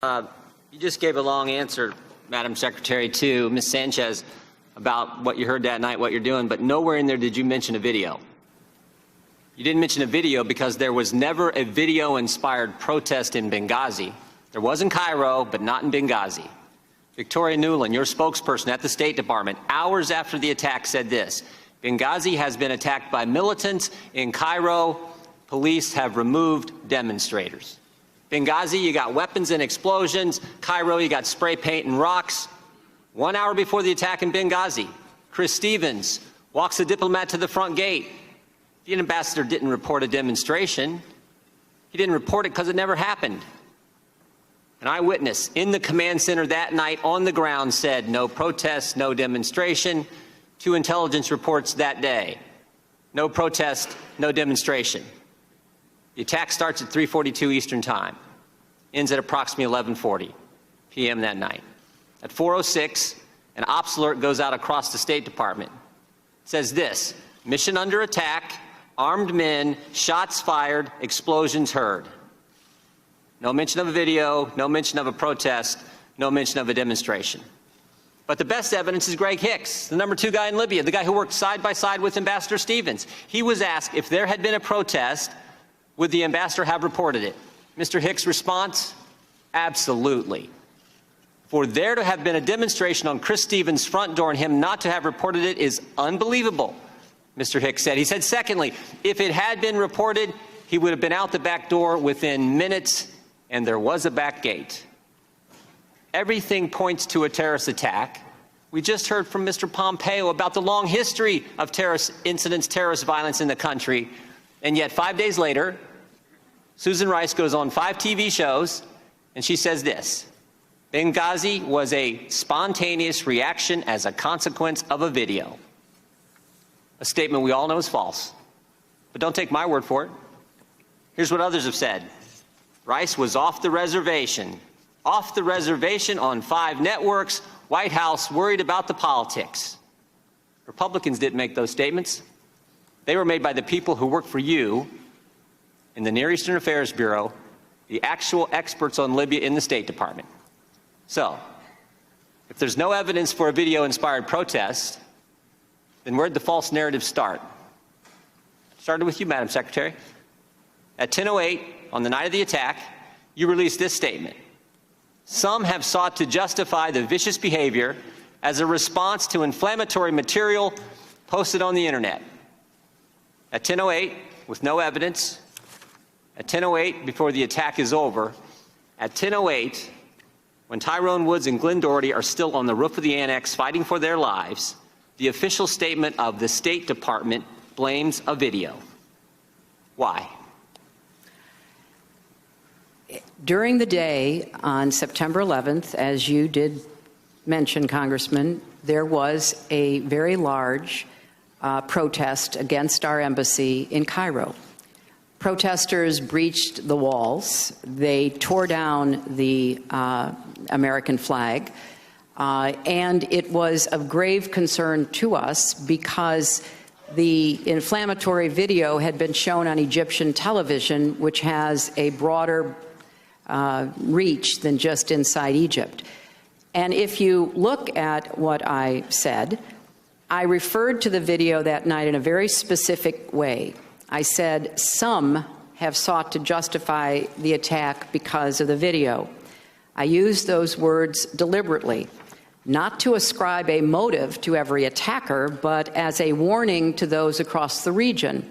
You just gave a long answer, Madam Secretary, to Ms. Sanchez about what you heard that night, what you're doing, but nowhere in there did you mention a video. You didn't mention a video because there was never a video-inspired protest in Benghazi. There was in Cairo, but not in Benghazi. Victoria Nuland, your spokesperson at the State Department, hours after the attack said this: Benghazi has been attacked by militants. In Cairo, police have removed demonstrators. Benghazi, you got weapons and explosions. Cairo, you got spray paint and rocks. 1 hour before the attack in Benghazi, Chris Stevens walks a diplomat to the front gate. The ambassador didn't report a demonstration. He didn't report it because it never happened. An eyewitness in the command center that night on the ground said no protest, no demonstration. 2 intelligence reports that day. No protest, no demonstration. The attack starts at 3:42 Eastern Time, ends at approximately 11:40 p.m. that night. At 4:06, an ops alert goes out across the State Department. It says this: mission under attack, armed men, shots fired, explosions heard. No mention of a video, no mention of a protest, no mention of a demonstration. But the best evidence is Greg Hicks, the #2 guy in Libya, the guy who worked side by side with Ambassador Stevens. He was asked if there had been a protest, would the ambassador have reported it? Mr. Hicks' response: absolutely. For there to have been a demonstration on Chris Stevens' front door and him not to have reported it is unbelievable, Mr. Hicks said. He said, secondly, if it had been reported, he would have been out the back door within minutes, and there was a back gate. Everything points to a terrorist attack. We just heard from Mr. Pompeo about the long history of terrorist incidents, terrorist violence in the country. And yet 5 days later, Susan Rice goes on 5 TV shows, and she says this: Benghazi was a spontaneous reaction as a consequence of a video. A statement we all know is false. But don't take my word for it. Here's what others have said. Rice was off the reservation on 5 networks. White House worried about the politics. Republicans didn't make those statements. They were made by the people who work for you in the Near Eastern Affairs Bureau, the actual experts on Libya in the State Department. So, if there's no evidence for a video-inspired protest, then where'd the false narrative start? It started with you, Madam Secretary. At 10:08, on the night of the attack, you released this statement: some have sought to justify the vicious behavior as a response to inflammatory material posted on the internet. At 10:08, with no evidence, at 10:08, before the attack is over, at 10:08, when Tyrone Woods and Glenn Doherty are still on the roof of the annex fighting for their lives, the official statement of the State Department blames a video. Why? During the day on September 11th, as you did mention, Congressman, there was a very large protest against our embassy in Cairo. Protesters breached the walls. They tore down the American flag. And it was of grave concern to us because the inflammatory video had been shown on Egyptian television, which has a broader reach than just inside Egypt. And if you look at what I said, I referred to the video that night in a very specific way. I said some have sought to justify the attack because of the video. I used those words deliberately, not to ascribe a motive to every attacker, but as a warning to those across the region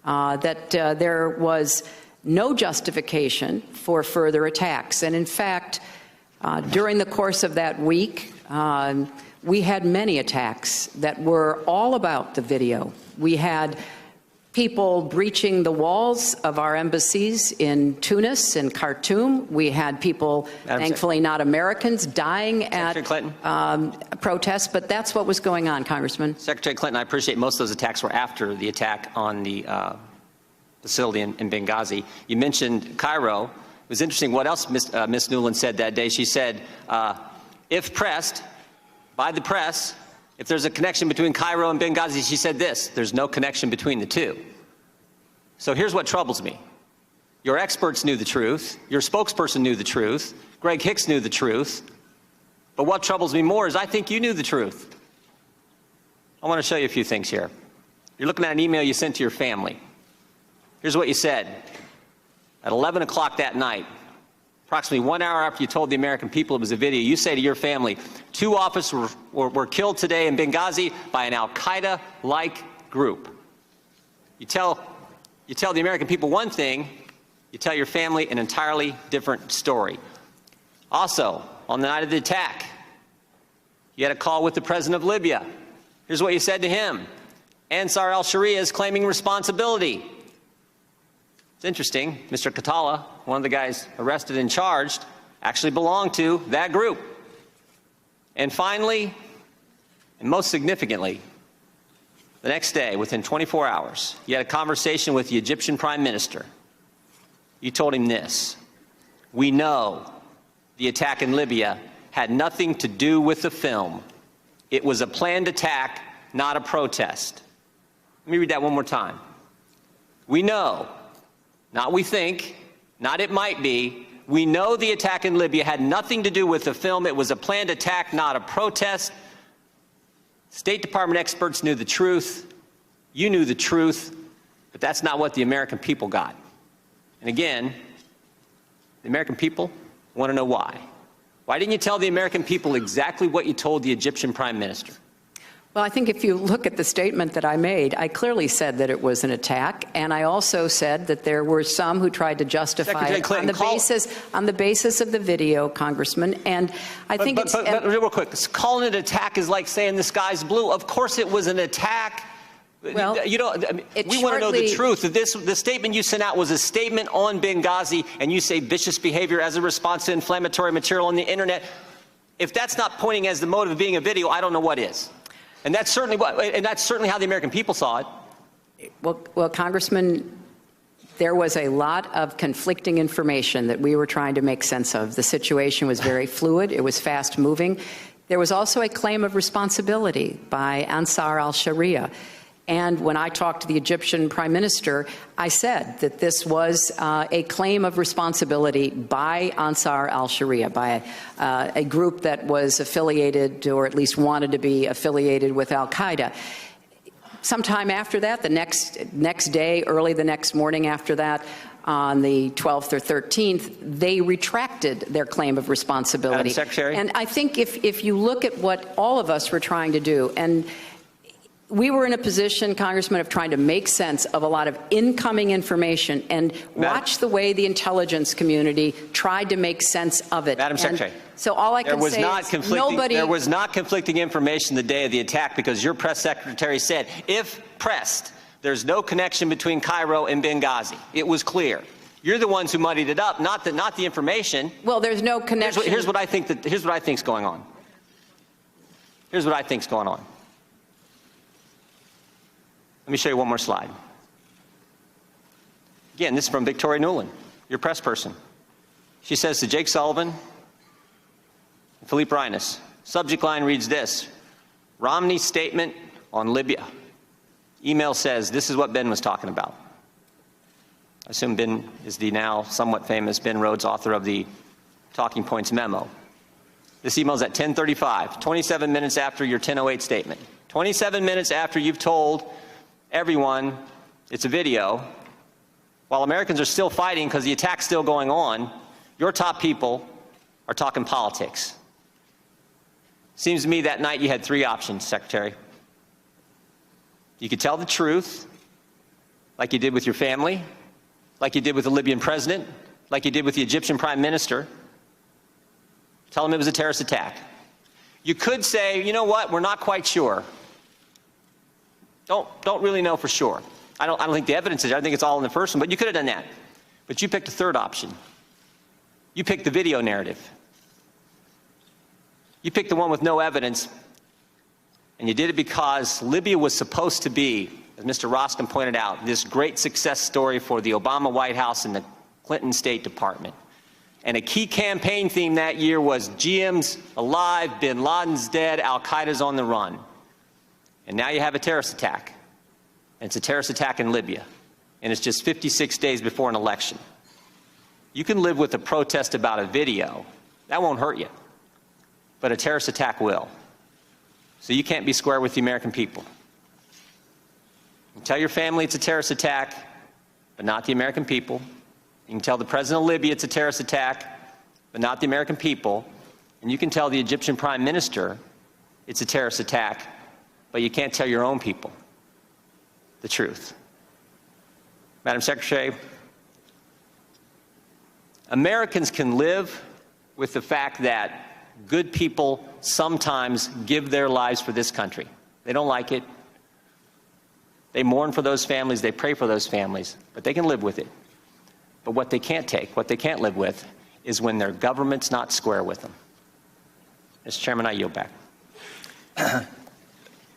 that there was no justification for further attacks. And in fact, during the course of that week, we had many attacks that were all about the video. We had people breaching the walls of our embassies in Tunis and Khartoum. We had people, thankfully not Americans, dying at protests, but that's what was going on, Congressman. Secretary Clinton, I appreciate most of those attacks were after the attack on the facility in Benghazi. You mentioned Cairo. It was interesting what else Ms. Nuland said that day. She said, if pressed by the press, if there's a connection between Cairo and Benghazi, she said this: there's no connection between the two. So here's what troubles me. Your experts knew the truth. Your spokesperson knew the truth. Greg Hicks knew the truth. But what troubles me more is I think you knew the truth. I want to show you a few things here. You're looking at an email you sent to your family. Here's what you said. At 11 o'clock that night, approximately 1 hour after you told the American people it was a video, you say to your family, 2 officers were killed today in Benghazi by an al-Qaeda-like group. You tell the American people one thing, you tell your family an entirely different story. Also, on the night of the attack, you had a call with the president of Libya. Here's what you said to him. Ansar al-Sharia is claiming responsibility. It's interesting, Mr. Katala, one of the guys arrested and charged, actually belonged to that group. And finally, and most significantly, the next day, within 24 hours, you had a conversation with the Egyptian Prime Minister. You told him this: we know the attack in Libya had nothing to do with the film. It was a planned attack, not a protest. Let me read that one more time. We know, not we think, not it might be, we know the attack in Libya had nothing to do with the film. It was a planned attack, not a protest. State Department experts knew the truth. You knew the truth, but that's not what the American people got. And again, the American people want to know why. Why didn't you tell the American people exactly what you told the Egyptian Prime Minister? Well, I think if you look at the statement that I made, I clearly said that it was an attack, and I also said that there were some who tried to justify it on the basis of the video, Congressman. And I think but real quick, calling it an attack is like saying the sky's blue. Of course, it was an attack. Well, we want to know the truth. The statement you sent out was a statement on Benghazi, and you say vicious behavior as a response to inflammatory material on the internet. If that's not pointing as the motive of being a video, I don't know what is. And that's certainly how the American people saw it. Well, Congressman, there was a lot of conflicting information that we were trying to make sense of. The situation was very fluid. It was fast moving. There was also a claim of responsibility by Ansar al-Sharia. And when I talked to the Egyptian Prime Minister, I said that this was a claim of responsibility by Ansar al-Sharia, by a group that was affiliated, or at least wanted to be affiliated, with al-Qaeda. Sometime after that, the next day, early the next morning after that, on the 12th or 13th, they retracted their claim of responsibility. Madam Secretary? And I think if you look at what all of us were trying to do, and we were in a position, Congressman, of trying to make sense of a lot of incoming information and watch the way the intelligence community tried to make sense of it. Madam Secretary, so all I can say is nobody... There was not conflicting information the day of the attack, because your press secretary said, if pressed, there's no connection between Cairo and Benghazi. It was clear. You're the ones who muddied it up, not the information. Well, there's no connection. Here's what I think's going on. Here's what I think's going on. Let me show you one more slide. Again, this is from Victoria Nuland, your press person. She says to Jake Sullivan and Philippe Reines, subject line reads this: Romney's statement on Libya. Email says, this is what Ben was talking about. I assume Ben is the now somewhat famous Ben Rhodes, author of the Talking Points memo. This email is at 10:35, 27 minutes after your 10:08 statement. 27 minutes after you've told everyone it's a video, while Americans are still fighting because the attack's still going on, your top people are talking politics. Seems to me that night you had 3 options, Secretary. You could tell the truth, like you did with your family, like you did with the Libyan president, like you did with the Egyptian Prime Minister. Tell them it was a terrorist attack. You could say, you know what, we're not quite sure. Don't really know for sure. I don't think the evidence is there. I think it's all in the first one, but you could have done that. But you picked a third option. You picked the video narrative. You picked the one with no evidence, and you did it because Libya was supposed to be, as Mr. Roskin pointed out, this great success story for the Obama White House and the Clinton State Department. And a key campaign theme that year was GM's alive, bin Laden's dead, al-Qaeda's on the run. And now you have a terrorist attack. And it's a terrorist attack in Libya. And it's just 56 days before an election. You can live with a protest about a video. That won't hurt you. But a terrorist attack will. So you can't be square with the American people. You can tell your family it's a terrorist attack, but not the American people. You can tell the president of Libya it's a terrorist attack, but not the American people. And you can tell the Egyptian prime minister it's a terrorist attack, but you can't tell your own people the truth. Madam Secretary, Americans can live with the fact that good people sometimes give their lives for this country. They don't like it. They mourn for those families. They pray for those families. But they can live with it. But what they can't take, what they can't live with, is when their government's not square with them. Mr. Chairman, I yield back.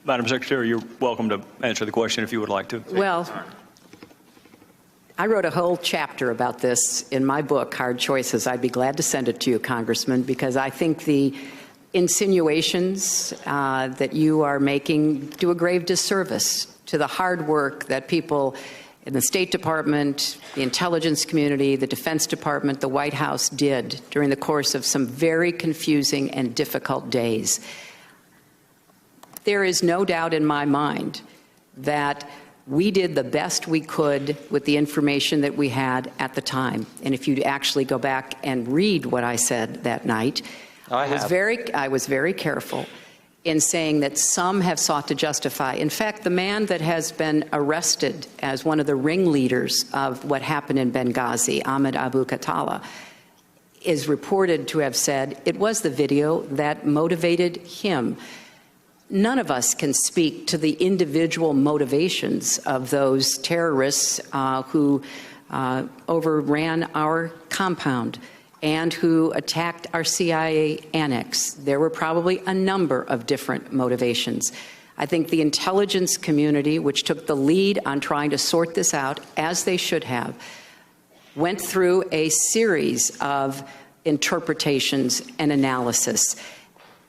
Madam Secretary, you're welcome to answer the question if you would like to. Well, I wrote a whole chapter about this in my book, Hard Choices. I'd be glad to send it to you, Congressman, because I think the insinuations that you are making do a grave disservice to the hard work that people in the State Department, the intelligence community, the Defense Department, the White House did during the course of some very confusing and difficult days. There is no doubt in my mind that we did the best we could with the information that we had at the time. And if you actually go back and read what I said that night, I was very careful in saying that some have sought to justify. In fact, the man that has been arrested as one of the ringleaders of what happened in Benghazi, Ahmed Abu Khattala, is reported to have said it was the video that motivated him. None of us can speak to the individual motivations of those terrorists who overran our compound and who attacked our CIA annex. There were probably a number of different motivations. I think the intelligence community, which took the lead on trying to sort this out, as they should have, went through a series of interpretations and analysis.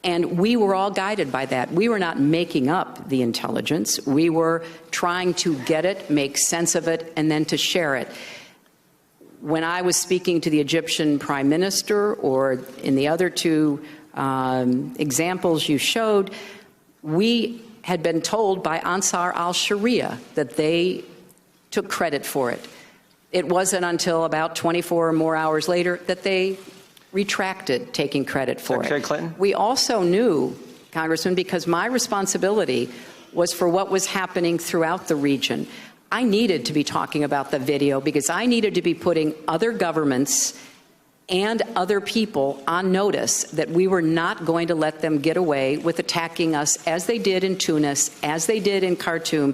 And we were all guided by that. We were not making up the intelligence. We were trying to get it, make sense of it, and then to share it. When I was speaking to the Egyptian prime minister, or in the other two examples you showed, we had been told by Ansar al-Sharia that they took credit for it. It wasn't until about 24 or more hours later that they retracted taking credit for Secretary it. Clinton? We also knew, Congressman, because my responsibility was for what was happening throughout the region. I needed to be talking about the video because I needed to be putting other governments and other people on notice that we were not going to let them get away with attacking us as they did in Tunis, as they did in Khartoum.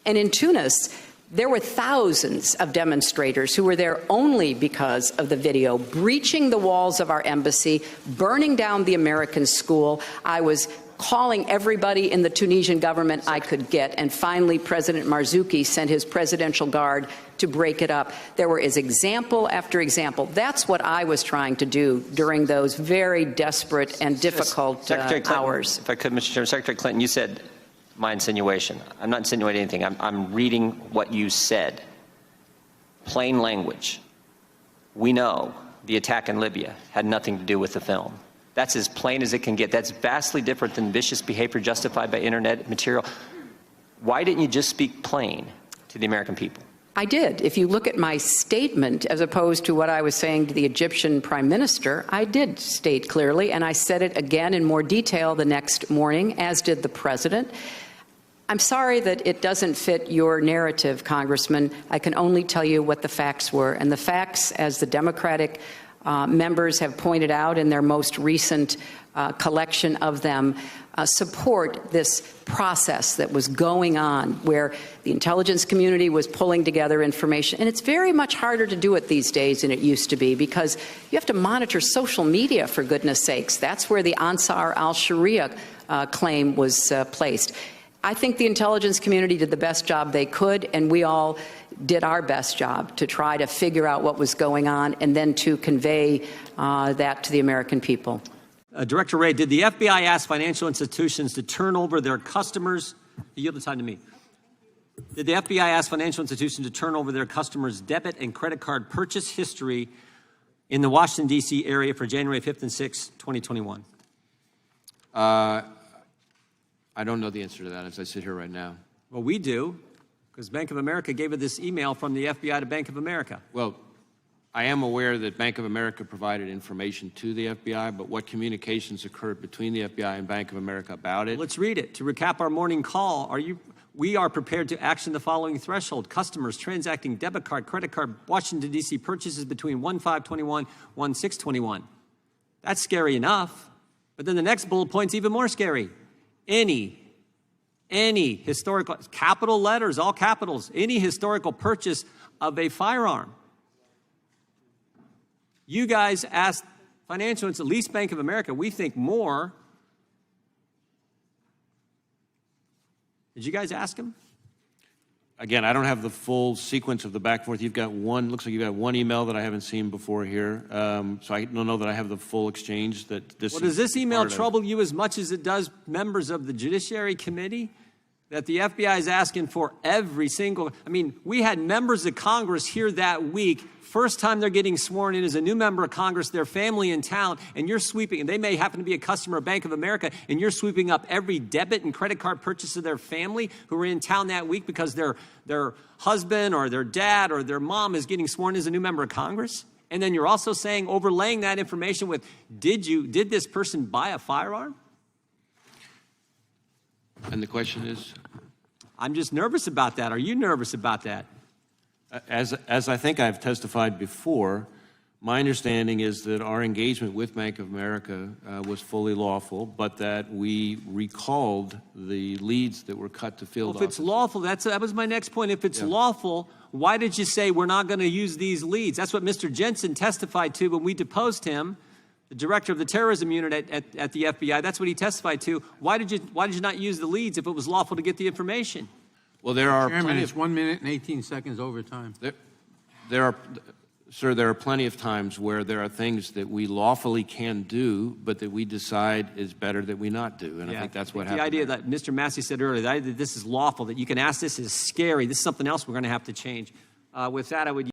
And in Tunis, there were thousands of demonstrators who were there only because of the video, breaching the walls of our embassy, burning down the American school. I was calling everybody in the Tunisian government I could get, and finally President Marzouki sent his presidential guard to break it up. There were example after example. That's what I was trying to do during those very desperate and difficult hours. If I could, Mr. Chairman, Secretary Clinton, you said my insinuation. I'm not insinuating anything. I'm reading what you said. Plain language. We know the attack in Libya had nothing to do with the film. That's as plain as it can get. That's vastly different than vicious behavior justified by internet material. Why didn't you just speak plain to the American people? I did. If you look at my statement, as opposed to what I was saying to the Egyptian prime minister, I did state clearly, and I said it again in more detail the next morning, as did the president. I'm sorry that it doesn't fit your narrative, Congressman. I can only tell you what the facts were. And the facts, as the Democratic members have pointed out in their most recent collection of them, support this process that was going on where the intelligence community was pulling together information. And it's very much harder to do it these days than it used to be because you have to monitor social media, for goodness sakes. That's where the Ansar al-Sharia claim was placed. I think the intelligence community did the best job they could, and we all did our best job to try to figure out what was going on and then to convey that to the American people. Director Wray, did the FBI ask financial institutions to turn over their customers? You yield the time to me. Did the FBI ask financial institutions to turn over their customers' debit and credit card purchase history in the Washington, D.C. area for January 5th and 6th, 2021? I don't know the answer to that as I sit here right now. Well, we do, because Bank of America gave us this email from the FBI to Bank of America. Well, I am aware that Bank of America provided information to the FBI, but what communications occurred between the FBI and Bank of America about it? Let's read it. To recap our morning call, we are prepared to action the following threshold. Customers transacting debit card, credit card, Washington, D.C. purchases between 1/5/21, 1/6/21. That's scary enough. But then the next bullet point's even more scary. Any historical, capital letters, all capitals, any historical purchase of a firearm. You guys asked financial institutions, at least Bank of America, we think more. Did you guys ask him? Again, I don't have the full sequence of the back and forth. You've got one, looks like you've got one email that I haven't seen before here. So I don't know that I have the full exchange that this. Well, does this email trouble you as much as it does members of the Judiciary Committee? That the FBI is asking for every single, I mean, we had members of Congress here that week, first time they're getting sworn in as a new member of Congress, their family in town, and you're sweeping, and they may happen to be a customer of Bank of America, and you're sweeping up every debit and credit card purchase of their family who were in town that week because their husband or their dad or their mom is getting sworn as a new member of Congress? And then you're also saying, overlaying that information with, did this person buy a firearm? And the question is? I'm just nervous about that. Are you nervous about that? As I think I've testified before, my understanding is that our engagement with Bank of America was fully lawful, but that we recalled the leads that were cut to field Well, if it's lawful, that was my next point. If it's lawful, why did you say we're not going to use these leads? That's what Mr. Jensen testified to when we deposed him, the director of the terrorism unit at the FBI. That's what he testified to. Why did you not use the leads if it was lawful to get the information? Well, there are Chairman, plenty it's 1 minute and 18 seconds over time. there are plenty of times where there are things that we lawfully can do, but that we decide is better that we not do. And I think that's what happened. The idea that Mr. Massey said earlier, that this is lawful, that you can ask this is scary. This is something else we're going to have to change. With that, I would